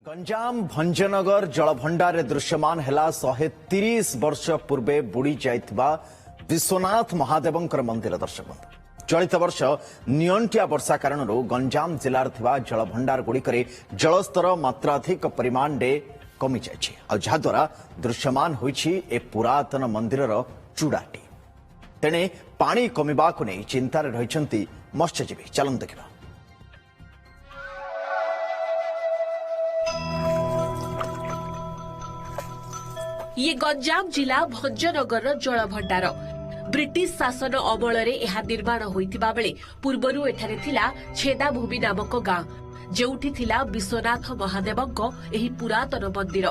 गंजाम भंजनगर जलभंडार दृश्यमान है 130 वर्ष पूर्वे बुड़ी जाइथिबा विश्वनाथ महादेव मंदिर। दर्शक बंधु, चलित वर्ष नियंटिया वर्षा कारण गंजाम जिलार थिबा जलभंडार गुड़िकरे जलस्तर मात्राधिक परिमाण रे कमी जाइछि, जहाद्वारा दृश्यमान होइछि ए पुरातन मंदिर चूड़ाटी। तेणे पानी कमिबा को नहीं चिंतार रहिछंती मत्स्यजीवी। चलन देखिबा। ये गंजाम जिला भंजनगर जलभंडार। ब्रिटिश शासन अमल निर्माण होइतिबा बेले पूर्वरु एठारे थिला छेदाभूमि नामक गां, जेउठी थिला विश्वनाथ महादेवଙ୍କ एही पुरातन मंदिर।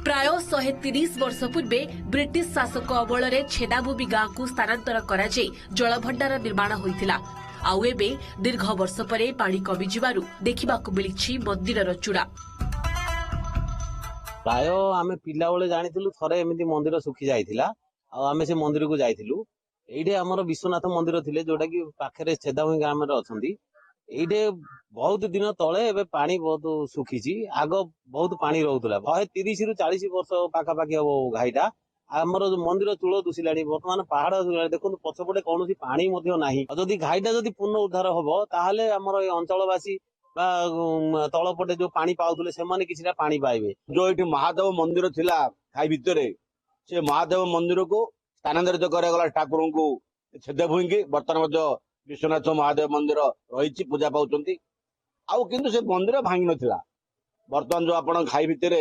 प्राय 130 वर्ष पूर्वे ब्रिटिश शासक अमल छेदाभूमि गां को स्थानांतर कराଯାଇ जलभंडार निर्माण होइतिला। आउ एबे दीर्घ वर्ष परे पानी कमी जिबारु देखिबाकू मिलिछि मंदिरर चूड़ा। प्राय आम पिला बेले जानी थे एमती मंदिर सुखी जाइथिला। आम से मंदिर को जाइथिलु। एइडे हमर विश्वनाथ मंदिर थिले, जोटा कि पाखरे छेदाभूमि गाम रे अछंती। एइडे बहुत दिन तले एबे पानी बहुत सुखीची। आग बहुत पानी रहउतला। 130 रु 40 वर्ष पाखा पाखी हबो घाईटा। आमर मंदिर चूल दुसिलाणी, वर्तमान पहाड़ देखो पछपटे कौन पानी नाही। जदि घाईटा जदि पुनः उद्धार हबो ताहले हमर ए अंचलवासी तलपटे जो पानी पाउथले सेमाने किछिटा पानी पाइबे। जो ये महादेव मंदिर थिला खाई भितर से महादेव मंदिर को स्थानांतरित करागला ठाकुर को छेदभूमि की। बर्तमान विश्वनाथ महादेव मंदिर रही पूजा पाउचंती। आउ किंतु से मंदिर भांगी नथिला। बर्तमान जो आपण खाई भितर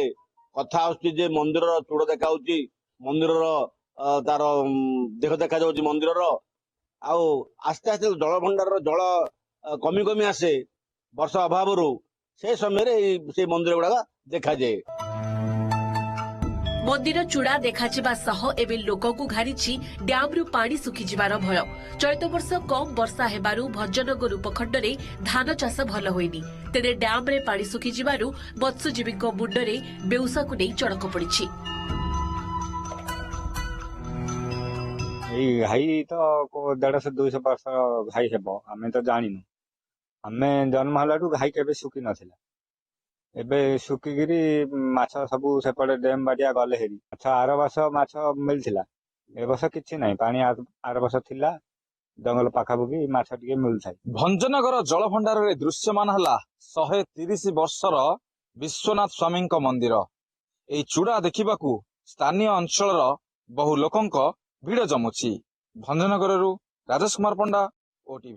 कथा आउची जे मंदिर चूड़ देखा मंदिर तार देह देखा जाउची मंदिर। आउ आस्ते आस्ते जल भंडार जल कमी कमी आसे वर्ष अभाव से समय से मंदिर गुड़ा देखा जाए। मंदिर चूड़ा देखाजिबा सह एबे लोककु घारिछि डैम रु पानी सुखी जिबार भय। चलित वर्ष कम वर्षा हेबारु भंजनगर उपखंडरे धान चाष भल होइनी। तेने डैम रे पानी सुखी जिबारु मत्स्यजीवीक मुंडरे बेउसाकु नै चड़क पड़िछि। घाई तो 150-200 वर्ष घाई हेबो, आमे तो जानिनु। आमे जन्म हलाटू घाई केबे सुखी नथिला। एबे सुखीगिरी माछ सबू सेपटे डेम बाडिया गले हेरी। अच्छा आर वर्ष माछ मिलथिला, ए वर्ष किछि नाही। पानी आर वर्ष थिला, जंगल पाखाबुकी माछ टिके मिलथाय। भंजनगर जलभंडार रे दृश्यमान हला 130 वर्षर विश्वनाथ स्वामी मंदिर। एई चूड़ा देखिबाकू स्थानीय अंचलर बहु लोकंक भिड़ जमुछि। भंजनगररू राजेश कुमार पंडा, ओटीवी।